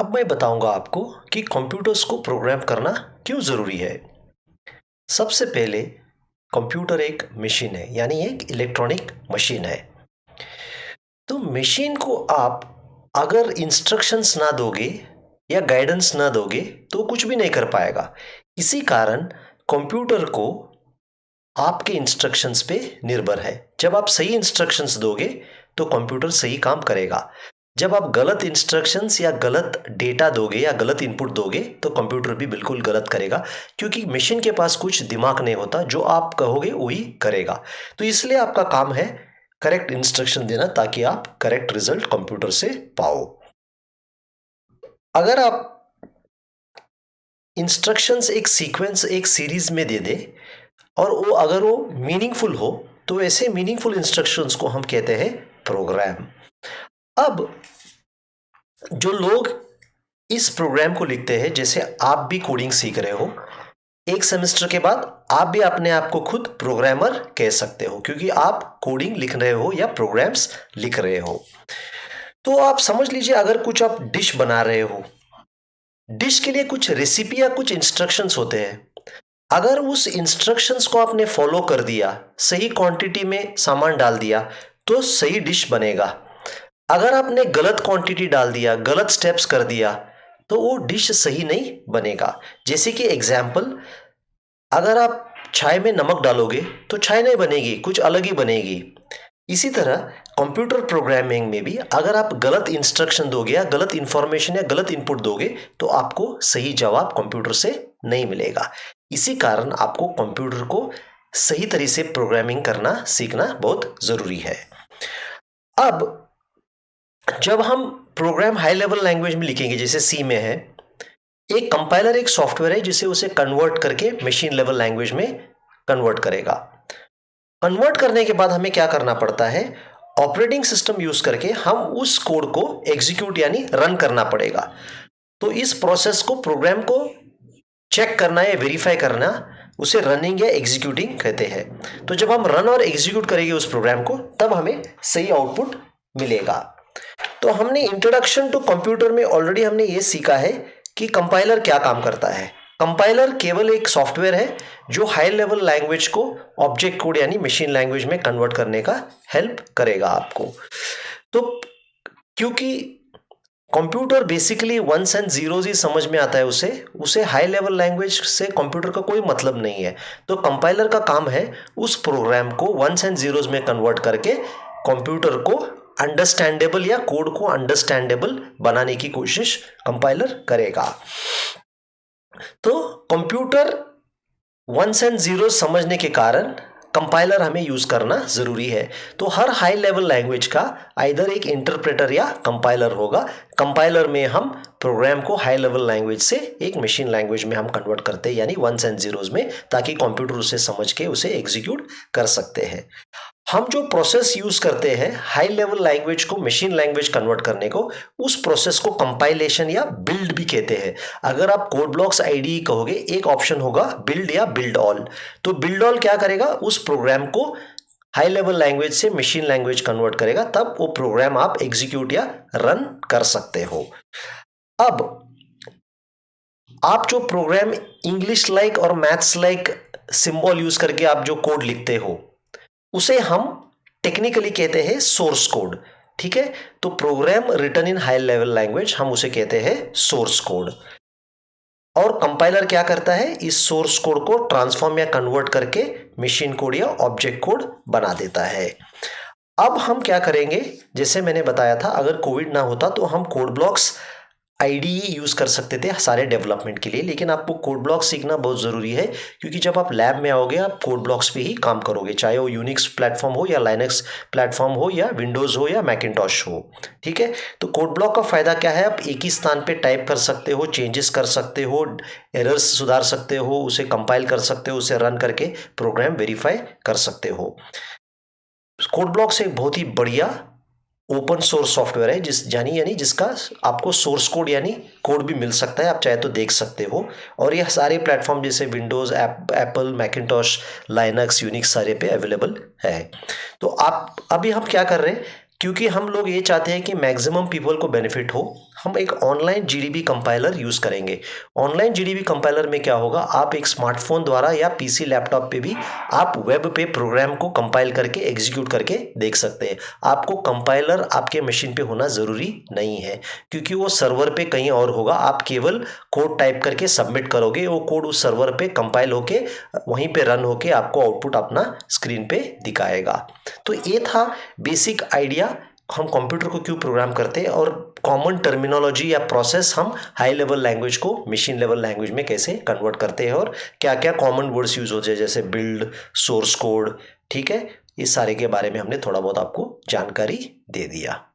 अब मैं बताऊंगा आपको कि कंप्यूटर्स को प्रोग्राम करना क्यों ज़रूरी है। सबसे पहले कंप्यूटर एक मशीन है, यानी एक इलेक्ट्रॉनिक मशीन है। तो मशीन को आप अगर इंस्ट्रक्शंस ना दोगे या गाइडेंस ना दोगे तो कुछ भी नहीं कर पाएगा। इसी कारण कंप्यूटर को आपके इंस्ट्रक्शंस पे निर्भर है। जब आप सही इंस्ट्रक्शंस दोगे तो कंप्यूटर सही काम करेगा। जब आप गलत इंस्ट्रक्शंस या गलत डेटा दोगे या गलत इनपुट दोगे तो कंप्यूटर भी बिल्कुल गलत करेगा, क्योंकि मशीन के पास कुछ दिमाग नहीं होता, जो आप कहोगे वही करेगा। तो इसलिए आपका काम है करेक्ट इंस्ट्रक्शन देना, ताकि आप करेक्ट रिजल्ट कंप्यूटर से पाओ। अगर आप इंस्ट्रक्शंस एक सीक्वेंस एक सीरीज में दे दे और अगर वो मीनिंगफुल हो तो ऐसे मीनिंगफुल इंस्ट्रक्शंस को हम कहते हैं प्रोग्राम। अब जो लोग इस प्रोग्राम को लिखते हैं, जैसे आप भी कोडिंग सीख रहे हो, एक सेमेस्टर के बाद आप भी अपने आप को खुद प्रोग्रामर कह सकते हो, क्योंकि आप कोडिंग लिख रहे हो या प्रोग्राम्स लिख रहे हो। तो आप समझ लीजिए, अगर कुछ आप डिश बना रहे हो, डिश के लिए कुछ रेसिपी या कुछ इंस्ट्रक्शंस होते हैं। अगर उस इंस्ट्रक्शंस को आपने फॉलो कर दिया, सही क्वांटिटी में सामान डाल दिया, तो सही डिश बनेगा। अगर आपने गलत क्वांटिटी डाल दिया, गलत स्टेप्स कर दिया, तो वो डिश सही नहीं बनेगा। जैसे कि एग्जाम्पल, अगर आप चाय में नमक डालोगे तो चाय नहीं बनेगी, कुछ अलग ही बनेगी। इसी तरह कंप्यूटर प्रोग्रामिंग में भी अगर आप गलत इंस्ट्रक्शन दोगे या गलत इंफॉर्मेशन या गलत इनपुट दोगे तो आपको सही जवाब कंप्यूटर से नहीं मिलेगा। इसी कारण आपको कंप्यूटर को सही तरीके से प्रोग्रामिंग करना सीखना बहुत जरूरी है। अब जब हम प्रोग्राम हाई लेवल लैंग्वेज में लिखेंगे, जैसे सी में है, एक कंपाइलर एक सॉफ्टवेयर है जिसे उसे कन्वर्ट करके मशीन लेवल लैंग्वेज में कन्वर्ट करेगा। कन्वर्ट करने के बाद हमें क्या करना पड़ता है, ऑपरेटिंग सिस्टम यूज करके हम उस कोड को एग्जीक्यूट यानी रन करना पड़ेगा। तो इस प्रोसेस को, प्रोग्राम को चेक करना या वेरीफाई करना, उसे रनिंग या एग्जीक्यूटिंग कहते हैं। तो जब हम रन और एग्जीक्यूट करेंगे उस प्रोग्राम को, तब हमें सही आउटपुट मिलेगा। तो हमने इंट्रोडक्शन टू कंप्यूटर में ऑलरेडी हमने ये सीखा है कि कंपाइलर क्या काम करता है। कंपाइलर केवल एक सॉफ्टवेयर है जो हाई लेवल लैंग्वेज को ऑब्जेक्ट कोड यानी मशीन लैंग्वेज में कन्वर्ट करने का हेल्प करेगा आपको। तो क्योंकि computer basically ones and zeros ही समझ में आता है, उसे हाई लेवल लैंग्वेज से कंप्यूटर का कोई मतलब नहीं है। तो कंपाइलर का काम है उस प्रोग्राम को वंस एंड जीरोज में कन्वर्ट करके कंप्यूटर को अंडरस्टैंडेबल या कोड को अंडरस्टैंडेबल बनाने की कोशिश कंपाइलर करेगा। तो कंप्यूटर वंस एंड जीरो समझने के कारण कंपाइलर हमें यूज करना जरूरी है। तो हर हाई लेवल लैंग्वेज का आइदर एक इंटरप्रेटर या कंपाइलर होगा। कंपाइलर में हम प्रोग्राम को हाई लेवल लैंग्वेज से एक मशीन लैंग्वेज में हम कन्वर्ट करते हैं, यानी वंस एंड जीरोज में, ताकि कंप्यूटर उसे समझ के उसे एग्जीक्यूट कर सकते हैं। हम जो प्रोसेस यूज करते हैं हाई लेवल लैंग्वेज को मशीन लैंग्वेज कन्वर्ट करने को, उस प्रोसेस को कंपाइलेशन या बिल्ड भी कहते हैं। अगर आप कोड ब्लॉक्स आईडी कहोगे, एक ऑप्शन होगा बिल्ड या बिल्ड ऑल। तो बिल्ड ऑल क्या करेगा, उस प्रोग्राम को हाई लेवल लैंग्वेज से मशीन लैंग्वेज कन्वर्ट करेगा, तब वो प्रोग्राम आप एग्जीक्यूट या रन कर सकते हो। अब आप जो प्रोग्राम इंग्लिश लाइक और मैथ्स लाइक सिंबल यूज करके आप जो कोड लिखते हो, उसे हम टेक्निकली कहते हैं सोर्स कोड। ठीक है, तो program written in high level language हम उसे कहते हैं सोर्स कोड। और कंपाइलर क्या करता है, इस सोर्स कोड को ट्रांसफॉर्म या कन्वर्ट करके मशीन कोड या ऑब्जेक्ट कोड बना देता है। अब हम क्या करेंगे, जैसे मैंने बताया था, अगर कोविड ना होता तो हम कोड ब्लॉक्स आईडीई यूज कर सकते थे सारे डेवलपमेंट के लिए, लेकिन आपको कोड ब्लॉक्स सीखना बहुत जरूरी है, क्योंकि जब आप लैब में आओगे आप कोड ब्लॉक्स पे ही काम करोगे, चाहे वो यूनिक्स प्लेटफॉर्म हो या लाइनक्स प्लेटफॉर्म हो या विंडोज हो या मैकिन्टॉश हो। ठीक है, तो कोड ब्लॉक का फायदा क्या है, आप एक ही स्थान पे टाइप कर सकते हो, चेंजेस कर सकते हो, एरर्स सुधार सकते हो, उसे कंपाइल कर सकते हो, उसे रन करके प्रोग्राम वेरीफाई कर सकते हो। कोड ब्लॉक्स एक बहुत ही बढ़िया ओपन सोर्स सॉफ्टवेयर है, यानी जिसका आपको सोर्स कोड यानी कोड भी मिल सकता है, आप चाहे तो देख सकते हो। और यह सारे प्लेटफॉर्म जैसे विंडोज, एप्पल, मैकिन्टॉश, लाइनक्स, यूनिक्स सारे पे अवेलेबल है। तो आप अभी हम क्या कर रहे हैं, क्योंकि हम लोग ये चाहते हैं कि मैक्सिमम पीपल को बेनिफिट हो, हम एक ऑनलाइन जीडीबी कंपाइलर यूज करेंगे। ऑनलाइन जीडीबी कंपाइलर में क्या होगा, आप एक स्मार्टफोन द्वारा या पीसी लैपटॉप पे भी आप वेब पे प्रोग्राम को कंपाइल करके एग्जीक्यूट करके देख सकते हैं। आपको कंपाइलर आपके मशीन पे होना जरूरी नहीं है, क्योंकि वो सर्वर पे कहीं और होगा। आप केवल कोड टाइप करके सबमिट करोगे, वो कोड उस सर्वर पे कंपाइल होके वहीं पे रन होके आपको आउटपुट अपना स्क्रीन पे दिखाएगा। तो ये था बेसिक आइडिया, हम कंप्यूटर को क्यों प्रोग्राम करते हैं और कॉमन टर्मिनोलॉजी या प्रोसेस हम हाई लेवल लैंग्वेज को मशीन लेवल लैंग्वेज में कैसे कन्वर्ट करते हैं, और क्या क्या कॉमन वर्ड्स यूज होते हैं जैसे बिल्ड, सोर्स कोड। ठीक है, इस सारे के बारे में हमने थोड़ा बहुत आपको जानकारी दे दिया।